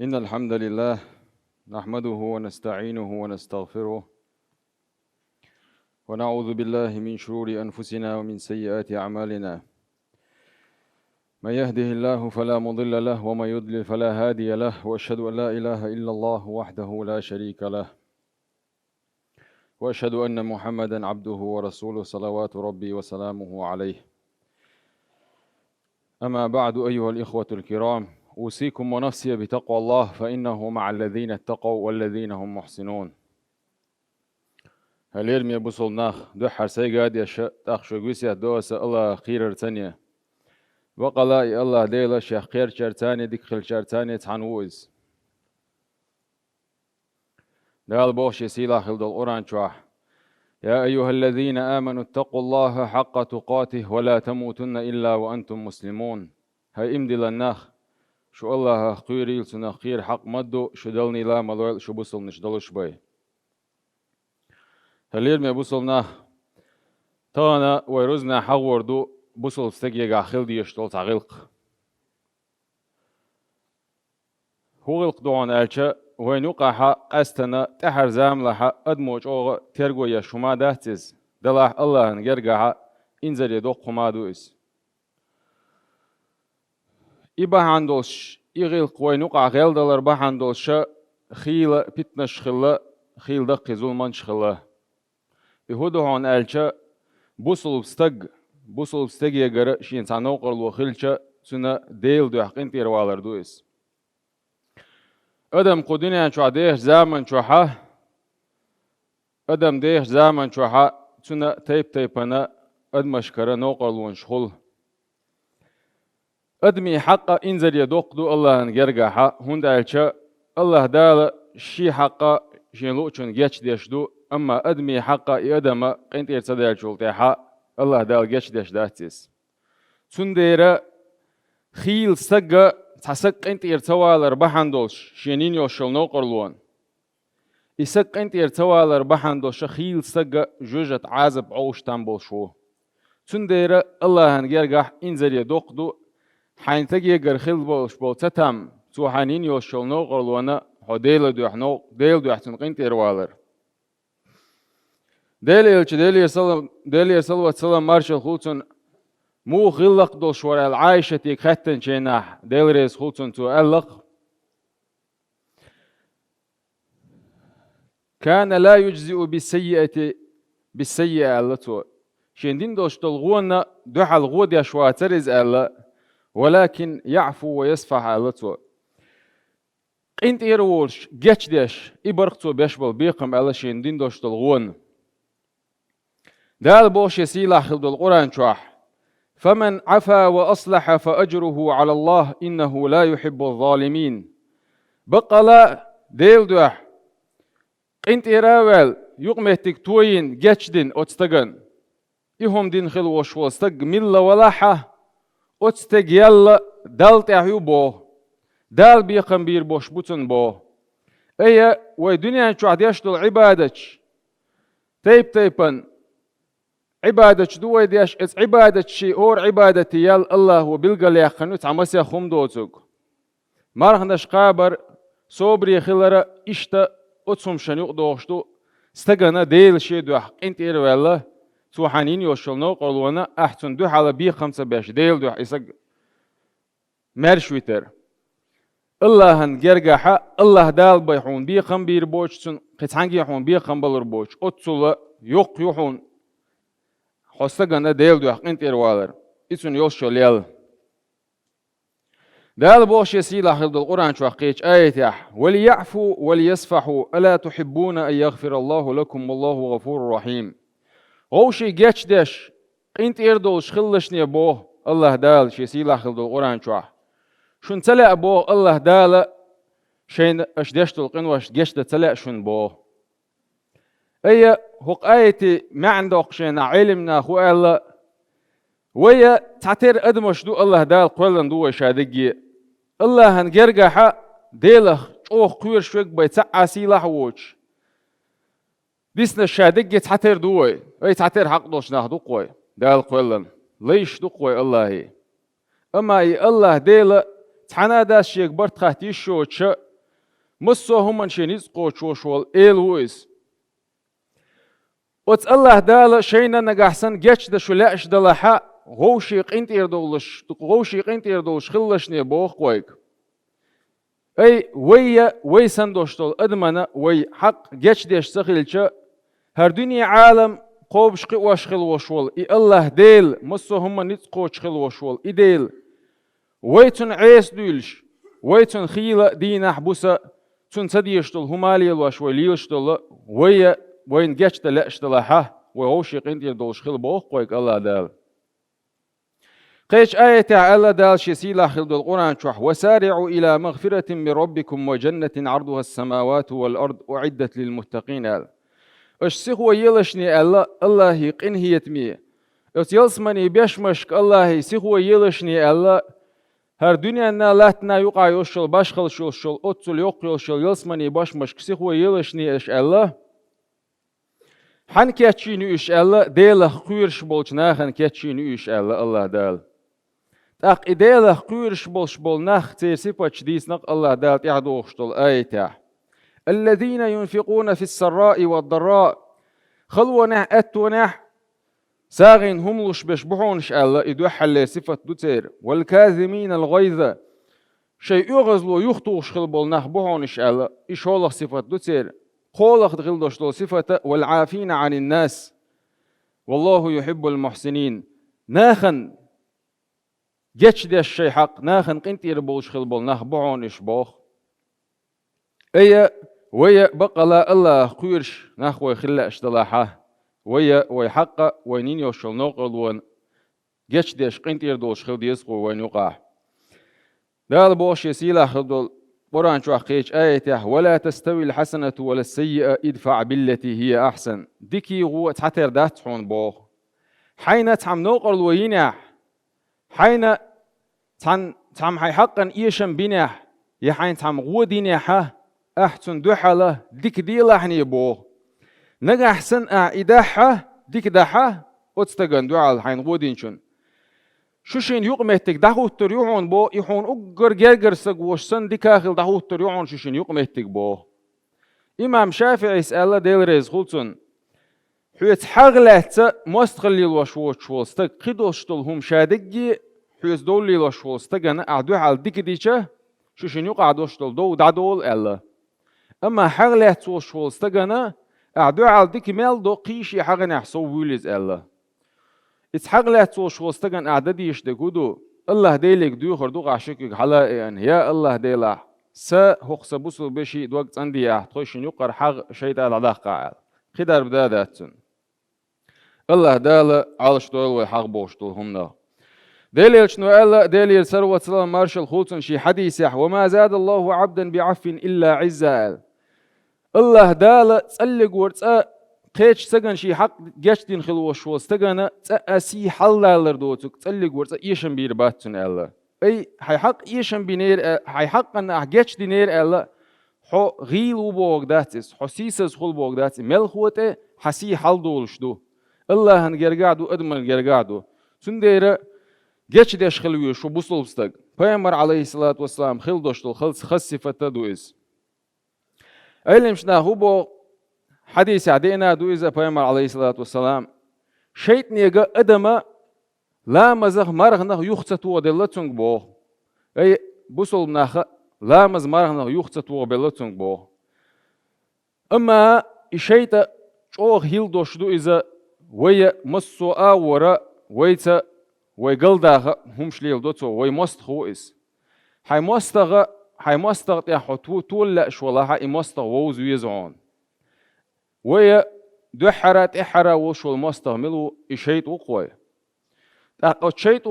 إن الحمد لله نحمده ونستعينه ونستغفره ونعوذ بالله من شرور أنفسنا ومن سيئات أعمالنا. من يهده الله فلا مضل له ومن يضلل فلا هادي له، وأشهد أن لا إله إلا الله وحده لا شريك له، وأشهد أن محمدا عبده ورسوله صلوات ربي وسلامه عليه. أما بعد، أيها الإخوة الكرام، أوصيكم ونفسي بتقوى الله، فإنه مع الذين اتقوا والذين هم محسنون. هلير مي بوصل ناخ دو حرسي قاد يشأ تأخشو قوسيا دوس الله خير تانية وقلا الله ديلا شيخ خير شرتاني ديكخل شرتاني تحنوز دال بوش يسيلا خلد القرآن شواح: يا أيها الذين آمنوا اتقوا الله حق تقاته ولا تموتن إلا وأنتم مسلمون. هاي امدي للناخ شو الله خيري لسنا خير حق مدو شو دلني لا ملويل شو بوصل نشدلوش بي. هلير مي بوصلنا تانا ويرزنا حوردو بوصل استجيغا خلدي يشتول تعغلق هو غلق دوان ألشا وينوقع قستنا تحر زاملها أدموج أوغ ترغو يشوما دهتز دلاح الله نجرغا إنزل يدوق خمادوس إبا عندوش إغلق وينوقع غيل دلر با عندوش خيل بتنش خلا خيل دقي ظلمانش خلا يهودو عن ألشا بوصل بستگ يغر شين سانوقر لو خلشا سنا ديل دو حقين تيروالر دوس ادم قدنيا شو عديش زمن شوحا ادم ديش زمن شوحا سنا تيبنا ادمشكرا نوقر لون شخول ادمي حقا انزل يدوق دو الله نجرغا هند ألشا الله دال شي حقا شين لوچن جيش ديش دو اما ادمي حقا ادم قنت يرتدل شولتها الله دال جيش ديش داتيس سنديرا خيل سجا تسق انت يرتوالر بحندوش شينين يوشل نوقرلون يسق انت يرتوالر بحندوش خيل سجا جوجت عازب عوش تنبول شو سنديرا الله هنجرغح انزل يدوقدو حين تجي خيل بولش بول تتم سو حنين يوشل نوقرلون هديل دو حنو ديل دو حسن قنت يروالر ديل صلوات سلام مارشال خوتون مو خلق دول شوار العايشة تيك ختن جناح ديل ريس خوتون تو ألق كان لا يجزئ بالسيئة ألتو شندين دوش تلغونا دوح الغود يشواترز ألا ولكن يعفو ويصفح ألتو قنت إيرولش جيش ديش إبرقتو بيشبال بيقم ألا شندين دوش تلغون دال بوش يسيلا خلد القرآن شواح: فمن عفا وأصلح فأجره على الله إنه لا يحب الظالمين. بقلا ديل دوح قنت إراوال يقمتك توين جيشدين أتستغن إهم دين خلو وشوستغ ملا ولاحة أتستغ يلا دالت أحيو بو دال بيقم بير بوش بوتن بو أي ويدنيا شوحد يشتل عبادتش تيبن عبادة دوي ديش اس عبادة شي اور عبادة يال الله وبلغل يخنو تعمسي خم دوتوك مارخنش قابر صبري خلرا اشتا اتسم شنيق دوشتو استغنا ديل شي دوح انت ايرو الله سوحانين يوشلنو قولونا احسن دوح على بي 5 ديل دوح اسق مرشويتر الله هنجرغا الله دال بيحون بي خم بير بوچسن قتانگي يحون بي خم بلر بوچ اتسولا يوق يحون حسنا ديل دو حقنت إروالر إسون يوشل يل دال بوش يسيلا خلد القرآن شو حقيج آية وليعفوا وليصفحوا ألا تحبون أن يغفر الله لكم والله غفور رحيم. غوشي جيش ديش قنت إردول شخلشني بوه الله دال يسيلا خلد القرآن شو شون تلا بوه الله دال شين أشدشت القنوش جيش تلا شون بوه أي هق آيتي ما عندك شينا علمنا خو الله ويا تعتير أدمش دو الله دال قولن دو شادقي الله هنجرجح ديلخ أوه قير شوك بيتعسي لحوش ديسنا شادقي تعتير دوي أي تعتير حق دوش ناخدو قوي دال قولن ليش دو قوي الله أما أي الله ديل تحنا داش يكبر تختي شو مصو هم شنيز قوشوشول إيلويس وتس الله دال شينا نجحسن جتش دا شلاش دلها غوشي قنت يردولش خلشني بوخ قويك أي وي سندوشتول أدمنا وي حق جتش ديش سخيلش هر دنيا عالم قوبش قواش خلوشول إي الله ديل مصو هم نتقوش خلوشول إي ديل ويتن عيس دولش ويتن خيلة دينا حبوسة تن تديشتول همالي الواش ويليشتول وين جتش دلش دلها وغوشي قنت يردولش خل بوخ قويك الله دال قيش آية الله دال شسيلة خلد القرآن شوح وسارعوا إلى مغفرة من ربكم وجنة عرضها السماوات والأرض أعدت للمتقين قال اش سيخو يلشني الله يقين هي تمي يلسمني بيشمشك الله سيخو يلشني الله هر دنيا لا يقع يوشل باشخل شل أتسل يوشل يلسمني باشمشك سيخو يلشني اش الله حن كاتشينو اش الله ديله خيرش بولش ناخن كاتشينو اش الله دال تاق إديله قيرش بولش بول نخ تيسيباتش ديس نق الله دال تعدوشتل آيته الذين ينفقون في السراء والضراء خلونا أتونا ساغين هم لش بشبحونش الله إدوح اللي صفة دوتير والكاذمين الغيظ شيء يغزلو يخطوش خلبول نخ بحونش الله إيش هو صفة دوتير قولخ دغلدوش دول صفة والعافين عن الناس والله يحب المحسنين ناخن جتش دي الشي حق ناخن قنت يربوش خلبول نخ بحونش بوخ ويا بقى لا الله قيرش نخوي خلا اشتلاحه ويا حقه وينين يوشل نوقل ون جتش ديش قنت يردوش خل ديسقو وين يقع دال بوش يسيلا خلدول قرآن شو أخيش آيته ولا تستوي الحسنة ولا السيئة ادفع بالتي هي أحسن ديكي غو تحتر داتحون بوخ حين تعم نوقل وينح حين تعم حي حقا إيشن بينح يحين تعم غو دينحه أحسن دوحلة ديك دي لحني بوه نجا أحسن إداحة ديك داحة أتستجن دوحل حين غودينشون شوشين يقمتك دحو تريعون بو يحون أجر جرجر سجوش سن ديك آخر دحو تريعون شوشين يقمتك بوه إمام شافعي يسأل ديل ريز خلصن حيث حغلت مستقل الوشوش شولستك قدوش تلهم شادجي حيث دول الوشوستك أنا أعدوحل ديك ديشة شوشين يقعدوش تل دو دادول ألا أما حغلت وشولستجنا أعدو على ديك مال دو قيشي حغن يحسو ويلز الله إت حغلت وشولستجن أعدادي يشتكودو الله ديلك دو خردو عشكك حلا يعني يا الله ديلا سا هقص بوسل بشي دوقت عندي أحتوشن يقر حغ شيء على داق قاعد خدار بداداتن الله دال علش دول وحغ بوشتول همنا دليل شنو الله دليل سروة سلام مارشال خلصن شي حديث وما زاد الله عبدا بعف إلا عزة الله دال تسلق ورتسا قيش سجن شي حق جشتين خلوش وستجنا تأسي حلالر دوتك تسلق ورتسا يشن بير باتن الله أي حي حق يشن بينير حي حق أن أحجش دينير الله حو غيل وبوق داتس حسيسس خل بوق داتس ملخوته حسي حل دولش دو الله هنجرجعدو أدمن جرجعدو سندير جيش ديش خلوي شو بوصلستك پیامبر عليه الصلاة والسلام خل دوشتل خلص خصفة دويز أيلم شنا هو بو حديث عدينا دويزة پیامبر عليه الصلاة والسلام شيط نيجا أدم لا مزخ مرغنا يخصت ودلتون بو أي بوصل ناخ لا مز مرغنا يخصت ودلتون بو أما الشيط شوخ هيل دوشدو إذا ويا مسوا ورا ويتا ويقلدها همش ليل دوتو ويمست خويس هاي مستغ يا حتو تولا شولها مستغ ووز ويزعون ويا دحرت احرا وشول مستغ ملو الشيط وقوي تاقو شيط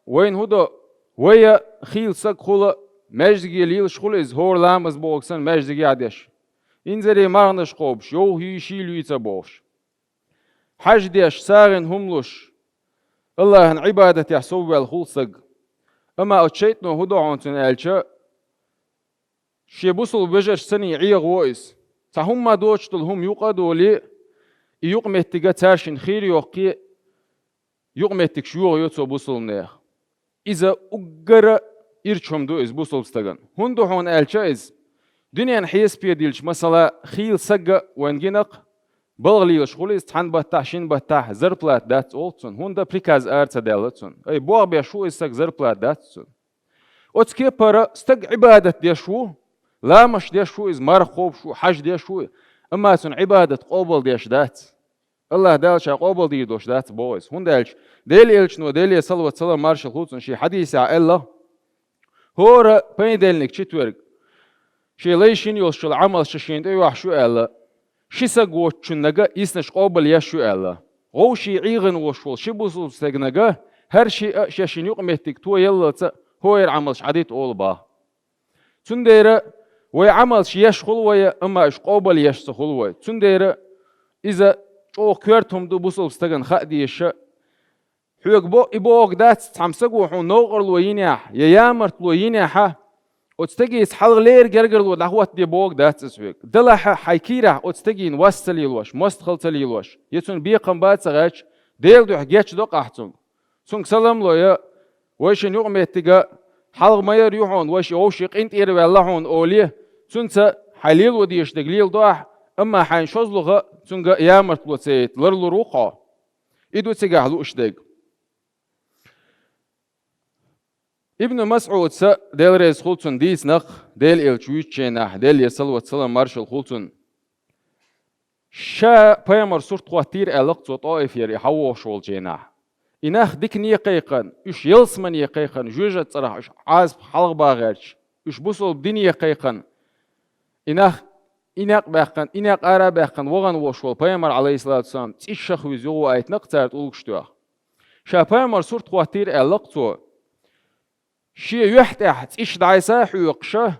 وين هدو ويا خيل سك خلا مجدي ليل شغل ازهور لامز بوكسن مجدي عدش انزري مارنش قوبش يو هي شيل يتبوش حج ديش ساغن هملوش الله ان عبادة يحسوب الخلصق اما اتشيتنو هدو عنتن الشا شي بوصل بجش سني عيغ ويس تهم دوشتل هم يقادوا لي يقمتك تاشن خير يوقي يقمتك شيوغ يوتسو بوصل نيخ إذا أقرأ إرشهم دو إز بوصل بستغن هندو حون الشا إز دنيا نحيس بيديلش مثلا خيل سجا وانجنق بلغليوش خوليس تحن بتاع شين بتاع زربلات دات اولتون هون دا بريكاز ارتا دالتون اي بوغ بيشو يستك زربلات داتون اوتسكي برا استق عبادة ديشو لا مش ديشو از مرخوب شو حج ديشو اما سن عبادة قوبل ديش دات الله دالش قوبل دي دوش دات بويز هون دالش ديلي الش نو ديلي صلوة صلاة مارشال خوتون شي حديث الله هورا بين ديلنك تشتورك شي ليشين يوش العمل ششين دي وحشو الله شيسا قوتشنغا يسنش قوبل يشو الله غوشي عيغن وشول شبوسو سجنغا هر شي شاشين يقمتك تو يلا هو يعملش عديت اول با تنديره ويعملش يشخل ويا اما اش قوبل يشخل ويا تنديره اذا او كيرتهم دو بوسو استغن خديش حيق بو ابوق دات تمسقو حو نوغر لوينيح يا يامرت لوينيح وتستجي يسحل غير جرجر لو دعوت دي بوق دات تسويق دلح حيكيره وتستجي نوصل يلوش مستخل تليلوش يتون بيقم بات سغاش ديل دو حجيش دو قحتون سونك سلام لو يا ويشن يقم يتجا حلق ما يريحون ويش اوشيق انت يري واللهون اوليه سونسا حليل وديش دجليل دوح اما حين شوزلغه سونغا يامرت لو سيت لرلو روقا ايدو تسجا لو اشدق ابن مسعود سا ديل ريس خلصن ديس نخ ديل الچويچنح ديل يسلوت سلام مارشال خلصن شا بيمر صورت قواتير الق طائف يري حو شول جنح إناخ ديك نيقيقن إش يلسمن يقيقن جوجة صراحة إش عازب حلق باغرش إش بوصل بدين يقيقن إناخ إناق باقن إناق آرا باقن وغن وشول بيمر عليه الصلاة والسلام تيش شخويز يغو آيت نقتارت أولكشتوه شا بيمر صورت قواتير القتو شي يحت أحد إش دعيسا حيوقشه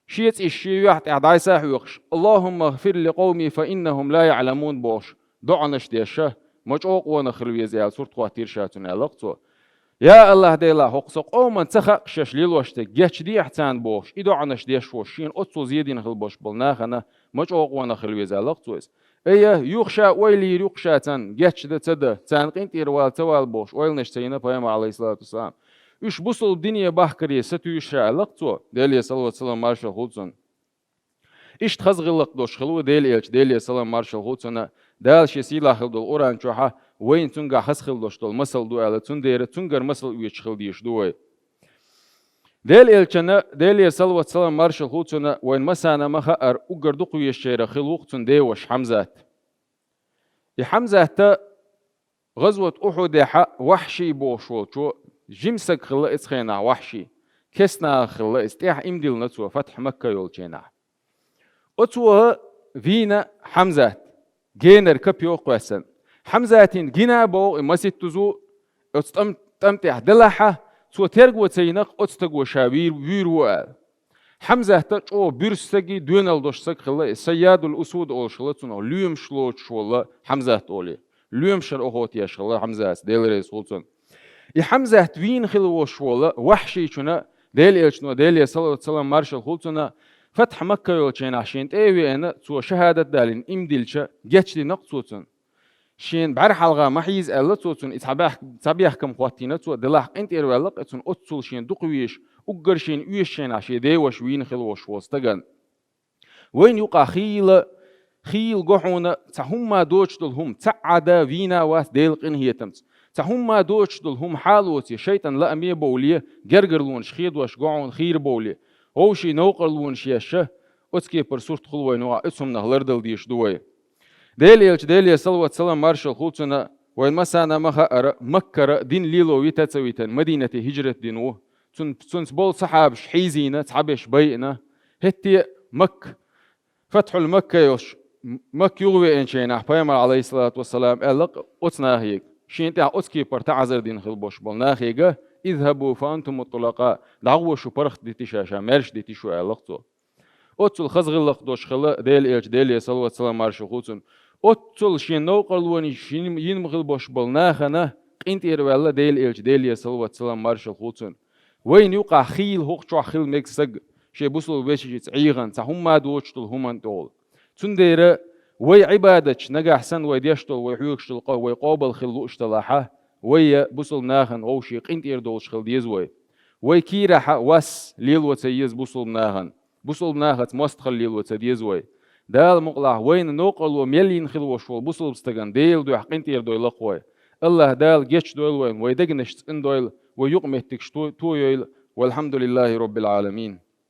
شي يحت أحد دعيسا حيوقش اللهم اغفر لقومي فإنهم لا يعلمون بوش دعنش ديشه مجوق ونخلوي زيال صورت قواتير شاتون القتو يا الله ديلا حقسق اومن تخق شش ليلوشتك جيش دي احتان بوش إدو عنش ديش وشين أتسو زيدين خل بوش بلناخنا مجوق ونخلوي زيال القتوز ايه يوخشا ويلي يوخشاتن جيش ده تده تانقين تيروال توال بوش ويل نشتينا بيام عليه الصلاة والسلام إش بوصل الدنيا بحكري ستويشا القتو ديلي صلى الله عليه وسلم مارشال خلصن إش تخزغلق دوش خلو ديلي إلش ديلي صلى الله عليه وسلم مارشال خلصن دال شي سيلا خل دول أوران شوحا وين تونغا خسخل دوش دول مسل دو على تندير تونغر مسل ويشخل ديش دوي ديل إلشنا ديلي صلى الله عليه وسلم مارشال خلصن وين مسانا مخأر وقردوق ويشير خلوق تنديوش حمزات حمزات غزوة أحد وحشي بوشول شو جمسك خلا إسخينا وحشي كسنا خلا استيح إمديل نتوى فتح مكة يولجينا أتوى فينا حمزات جينر كبيو قوسن حمزاتين جينا بو مسيت تزو تمتح دلحة سو ترغو تسينق أتستغو شابير ويرو حمزة تجو بيرستغي دونال دوشسك خلا السياد الأسود أول شلتون ليوم شلوت شولا حمزة تولي ليوم شر أخوتي يا شلا حمزة ديلري سولتون حمزة توين خلو شولا وحشي شنا ديل إلشنو ديل صلى الله عليه وسلم مارشال خلصنا فتح مكة يولشين عشان تأوي أنا سو شهادة دالين إمدلشة جتشي نقصوتن شين بعر حلقة محيز ألا توتن إتحبيح كم خواتينا تو دلاح أنت إروالق إتن أتصل شين دقويش أقر شين ويشين عشان ديوش وين خلو شوستغن وين يقع خيل قحونا تهم دوش دلهم تعدا فينا واس ديلق إن هي تمت تهم دوش دلهم حالوتي شيطان لا أمي بوليه جرجرلون شخيد واش قعون خير بوليه هو شي نوقرلون شيشه أتكي برسورت خلوة نوع اسم نهلر دل ديش دوي ديلي صلى الله عليه وسلم مارشال خلصنا وين مسانا مخأر مكة دين ليلو ويتاتسويتن مدينة هجرة دينوه تنس بول صحاب شحيزينا تعبش بيئنا هتي فتح المكة يوش يغوي إنشينا بيامر عليه الصلاة والسلام ألق أتنا هيك شين تاع أتكي برتعزر دين خلبوش بالناخيقة اذهبوا فأنتم الطلقاء دعوة شو برخت دي تشاشا مرش دي تشو ألقتو أتل خزغلق دوش خلا ديلي صلى الله عليه وسلم مارشو خلصن أتل شين نوقلوني شين ينمغل بوش بالناخنا قنت إروالا ديلي صلى الله عليه وسلم مارشو خلصن وين يوقع خيل هوق شو خيل مكسق شي بوصل بيشي تعيغن تهم ما دوشتل همان تول تندير وي عبادتش نجا حسن ويديشتل ويحيوكشتل ويقابل خلوشتلاحه وي بوصل ناخن غوشي قنت إردولش خل ديزوي وي كيرح واس ليل وتيز بوصل ناخن بوصل ناخت مست خليل وتديزوي دال مقلع وين نوقل وملين خلو شول بوصل بستغن ديل دو حقنتير دو لقوي الله دال جيتش دول وين ويدغنش ان دويل ويقمتك تو يل والحمد لله رب العالمين.